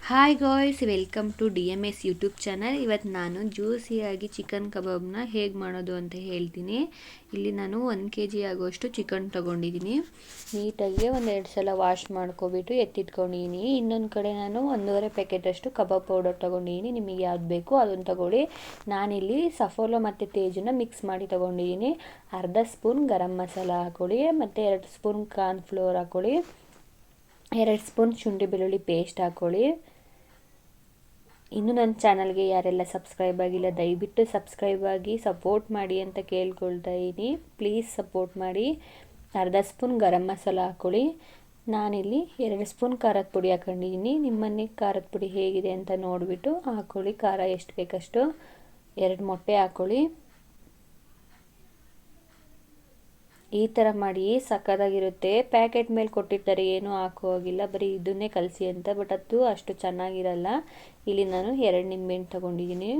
Hi guys, welcome to DMS YouTube channel. ಇವತ್ತು ನಾನು ಜ್ಯೂಸಿಯಾಗಿ chicken ಕಬಾಬ್ನ ಹೇಗೆ ಮಾಡೋದು ಅಂತ ಹೇಳ್ತೀನಿ. ಇಲ್ಲಿ ನಾನು 1 kg ಆಗೋಷ್ಟು ಚಿಕನ್ ತೊಗೊಂಡಿದ್ದೀನಿ. ನೀಟಾಗಿ ಒಂದೆರಡು ಸಲ ವಾಶ್ ಮಾಡ್ಕೊಬಿಟ್ಟು ಎತ್ತಿಟ್ಕೊಂಡಿದ್ದೀನಿ. ಇನ್ನೊಂದು ಕಡೆ ನಾನು 1.5 ಪ್ಯಾಕೆಟಷ್ಟು ಕಬಾಬ್ ಪೌಡರ್ ತೊಗೊಂಡಿದ್ದೀನಿ. ನಿಮಗೆ ಯಾವ್ದು ಬೇಕೋ ಅದನ್ನು ತೊಗೊಳ್ಳಿ. ನಾನಿಲ್ಲಿ ಸಫೋಲೋ ಮತ್ತು ತೇಜನ್ನ ಮಿಕ್ಸ್ ಮಾಡಿ ತೊಗೊಂಡಿದ್ದೀನಿ. ಅರ್ಧ ಸ್ಪೂನ್ ಗರಂ ಮಸಾಲ ಹಾಕ್ಕೊಳ್ಳಿ ಮತ್ತು 2 ಸ್ಪೂನ್ ಕಾರ್ನ್ಫ್ಲೋರ್ ಹಾಕ್ಕೊಳ್ಳಿ. 2 ಸ್ಪೂನ್ ಶುಂಠಿ ಬೆಳ್ಳುಳ್ಳಿ ಪೇಸ್ಟ್ ಹಾಕ್ಕೊಳ್ಳಿ. ಇನ್ನು ನನ್ನ ಚಾನಲ್ಗೆ ಯಾರೆಲ್ಲ ಸಬ್ಸ್ಕ್ರೈಬ್ ಆಗಿಲ್ಲ ದಯವಿಟ್ಟು ಸಬ್ಸ್ಕ್ರೈಬ್ ಆಗಿ ಸಪೋರ್ಟ್ ಮಾಡಿ ಅಂತ ಕೇಳ್ಕೊಳ್ತಾ ಇದ್ದೀನಿ. ಪ್ಲೀಸ್ ಸಪೋರ್ಟ್ ಮಾಡಿ. ಅರ್ಧ ಸ್ಪೂನ್ ಗರಂ ಮಸಾಲ ಹಾಕ್ಕೊಳ್ಳಿ. ನಾನಿಲ್ಲಿ 2 ಸ್ಪೂನ್ ಖಾರದ ಪುಡಿ ಹಾಕೊಂಡಿದ್ದೀನಿ. ನಿಮ್ಮನೆ ಖಾರದ ಪುಡಿ ಹೇಗಿದೆ ಅಂತ ನೋಡಿಬಿಟ್ಟು ಹಾಕ್ಕೊಳ್ಳಿ. ಖಾರ ಎಷ್ಟು ಬೇಕಷ್ಟು. 2 ಮೊಟ್ಟೆ ಹಾಕ್ಕೊಳ್ಳಿ. ಈ ಥರ ಮಾಡಿ ಸಕ್ಕತ್ತಾಗಿರುತ್ತೆ. ಪ್ಯಾಕೆಟ್ ಮೇಲೆ ಕೊಟ್ಟಿರ್ತಾರೆ, ಏನೂ ಹಾಕೋ ಹೋಗಿಲ್ಲ, ಬರೀ ಇದನ್ನೇ ಕಲಸಿ ಅಂತ. ಬಟ್ ಅದು ಅಷ್ಟು ಚೆನ್ನಾಗಿರಲ್ಲ. ಇಲ್ಲಿ ನಾನು 2 ನಿಂಬೆಹಣ್ಣು ತೊಗೊಂಡಿದ್ದೀನಿ.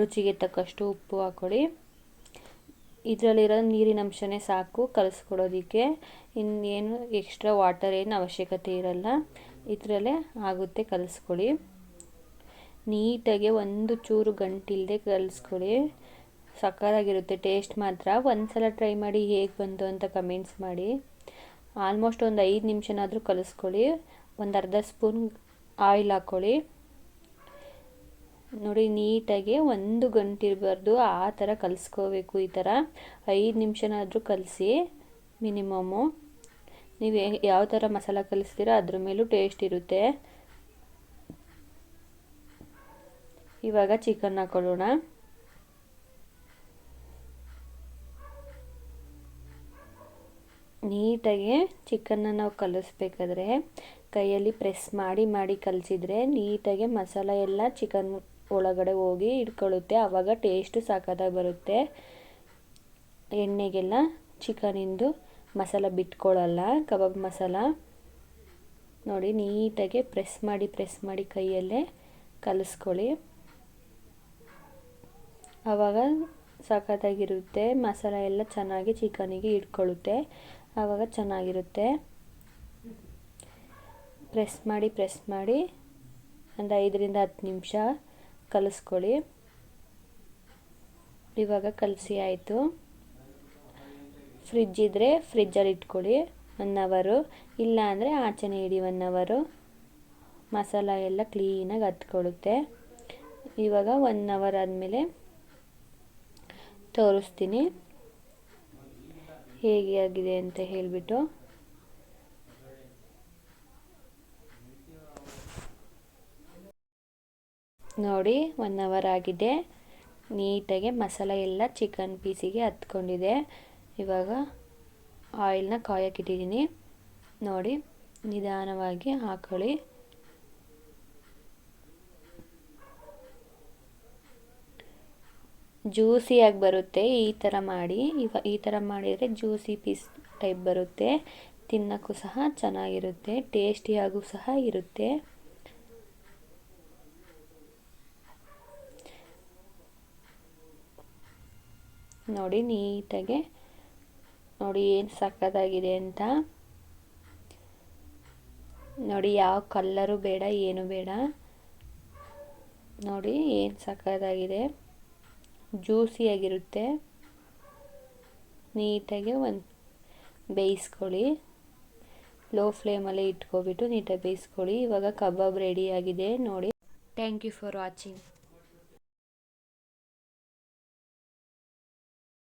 ರುಚಿಗೆ ತಕ್ಕಷ್ಟು ಉಪ್ಪು ಹಾಕ್ಕೊಳ್ಳಿ. ಇದರಲ್ಲಿರೋ ನೀರಿನ ಅಂಶನೇ ಸಾಕು ಕಲಿಸ್ಕೊಡೋದಕ್ಕೆ. ಇನ್ನೇನು ಎಕ್ಸ್ಟ್ರಾ ವಾಟರ್ ಏನು ಅವಶ್ಯಕತೆ ಇರಲ್ಲ. ಇದರಲ್ಲೇ ಆಗುತ್ತೆ, ಕಲಿಸ್ಕೊಳ್ಳಿ. ನೀಟಾಗಿ ಒಂದು ಚೂರು ಗಂಟಿಲ್ಲದೆ ಕಲಿಸ್ಕೊಳ್ಳಿ. ಸಕ್ಕತ್ತಾಗಿರುತ್ತೆ ಟೇಸ್ಟ್ ಮಾತ್ರ. ಒಂದು ಸಲ ಟ್ರೈ ಮಾಡಿ ಹೇಗೆ ಬಂತು ಅಂತ ಕಮೆಂಟ್ಸ್ ಮಾಡಿ. ಆಲ್ಮೋಸ್ಟ್ ಒಂದು 5 ನಿಮಿಷನಾದರೂ ಕಲಿಸ್ಕೊಳ್ಳಿ. ಒಂದು ಅರ್ಧ ಸ್ಪೂನ್ ಆಯಿಲ್ ಹಾಕ್ಕೊಳ್ಳಿ. ನೋಡಿ, ನೀಟಾಗಿ ಒಂದು ಗಂಟಿರಬಾರ್ದು, ಆ ಥರ ಕಲಿಸ್ಕೋಬೇಕು. ಈ ಥರ 5 ನಿಮಿಷನಾದರೂ ಕಲಸಿ ಮಿನಿಮಮ್ಮು. ನೀವು ಯಾವ ಥರ ಮಸಾಲ ಕಲಿಸ್ತೀರೋ ಅದ್ರ ಮೇಲೂ ಟೇಸ್ಟ್ ಇರುತ್ತೆ. ಇವಾಗ ಚಿಕನ್ ಹಾಕೊಳ್ಳೋಣ. ನೀಟಾಗಿ ಚಿಕನ್ನ ನಾವು ಕಲಿಸ್ಬೇಕಾದ್ರೆ ಕೈಯಲ್ಲಿ ಪ್ರೆಸ್ ಮಾಡಿ ಮಾಡಿ ಕಲಿಸಿದ್ರೆ ನೀಟಾಗಿ ಮಸಾಲ ಎಲ್ಲ ಚಿಕನ್ ಒಳಗಡೆ ಹೋಗಿ ಇಟ್ಕೊಳ್ಳುತ್ತೆ. ಆವಾಗ ಟೇಸ್ಟು ಸಕ್ಕತ್ತಾಗಿ ಬರುತ್ತೆ. ಎಣ್ಣೆಗೆಲ್ಲ ಚಿಕನಿಂದು ಮಸಾಲ ಬಿಟ್ಕೊಳ್ಳಲ್ಲ, ಕಬಾಬ್ ಮಸಾಲ. ನೋಡಿ, ನೀಟಾಗಿ ಪ್ರೆಸ್ ಮಾಡಿ ಕೈಯಲ್ಲೇ ಕಲಿಸ್ಕೊಳ್ಳಿ. ಆವಾಗ ಸಖತ್ತಾಗಿರುತ್ತೆ. ಮಸಾಲ ಎಲ್ಲ ಚೆನ್ನಾಗಿ ಚಿಕನಿಗೆ ಇಟ್ಕೊಳ್ಳುತ್ತೆ. ಆವಾಗ ಚೆನ್ನಾಗಿರುತ್ತೆ. ಪ್ರೆಸ್ ಮಾಡಿ ಒಂದು 5ರಿಂದ 10 ನಿಮಿಷ ಕಲಿಸ್ಕೊಳ್ಳಿ. ಇವಾಗ ಕಲಸಿ ಆಯಿತು. ಫ್ರಿಜ್ ಇದ್ದರೆ ಫ್ರಿಜ್ಜಲ್ಲಿ ಇಟ್ಕೊಳ್ಳಿ 1 ಅವರು. ಇಲ್ಲ ಅಂದರೆ ಆಚೆನೇ ಇಡಿ 1 ಅವರು. ಮಸಾಲ ಎಲ್ಲ ಕ್ಲೀನಾಗಿ ಹತ್ಕೊಳ್ಳುತ್ತೆ. ಇವಾಗ 1 ಅವರ್ ಆದಮೇಲೆ ತೋರಿಸ್ತೀನಿ ಹೇಗೆ ಆಗಿದೆ ಅಂತ ಹೇಳಿಬಿಟ್ಟು. ನೋಡಿ, 1 ಅವರ್ ಆಗಿದೆ. ನೀಟಾಗಿ ಮಸಾಲ ಎಲ್ಲ ಚಿಕನ್ ಪೀಸಿಗೆ ಹತ್ಕೊಂಡಿದೆ. ಇವಾಗ ಆಯಿಲ್ನ ಕಾಯಕ್ಕಿಟ್ಟಿದ್ದೀನಿ. ನೋಡಿ, ನಿಧಾನವಾಗಿ ಹಾಕೊಳ್ಳಿ. ಜ್ಯೂಸಿಯಾಗಿ ಬರುತ್ತೆ ಈ ಥರ ಮಾಡಿ. ಈ ಥರ ಮಾಡಿದರೆ ಜ್ಯೂಸಿ ಪೀಸ್ ಟೈಪ್ ಬರುತ್ತೆ. ತಿನ್ನೋಕ್ಕೂ ಸಹ ಚೆನ್ನಾಗಿರುತ್ತೆ, ಟೇಸ್ಟಿಯಾಗೂ ಸಹ ಇರುತ್ತೆ. ನೋಡಿ, ನೀಟಾಗಿ ನೋಡಿ ಏನು ಸಕ್ಕತ್ತಾಗಿದೆ ಅಂತ. ನೋಡಿ, ಯಾವ ಕಲ್ಲರು ಬೇಡ, ಏನು ಬೇಡ. ನೋಡಿ ಏನು ಸಕ್ಕತ್ತಾಗಿದೆ, ಜ್ಯೂಸಿಯಾಗಿರುತ್ತೆ. ನೀಟಾಗಿ ಬೇಯಿಸ್ಕೊಳ್ಳಿ. ಲೋ ಫ್ಲೇಮಲ್ಲೇ ಇಟ್ಕೊಬಿಟ್ಟು ನೀಟಾಗಿ ಬೇಯಿಸ್ಕೊಳ್ಳಿ. ಇವಾಗ ಕಬಾಬ್ ರೆಡಿಯಾಗಿದೆ ನೋಡಿ. Thank you for watching.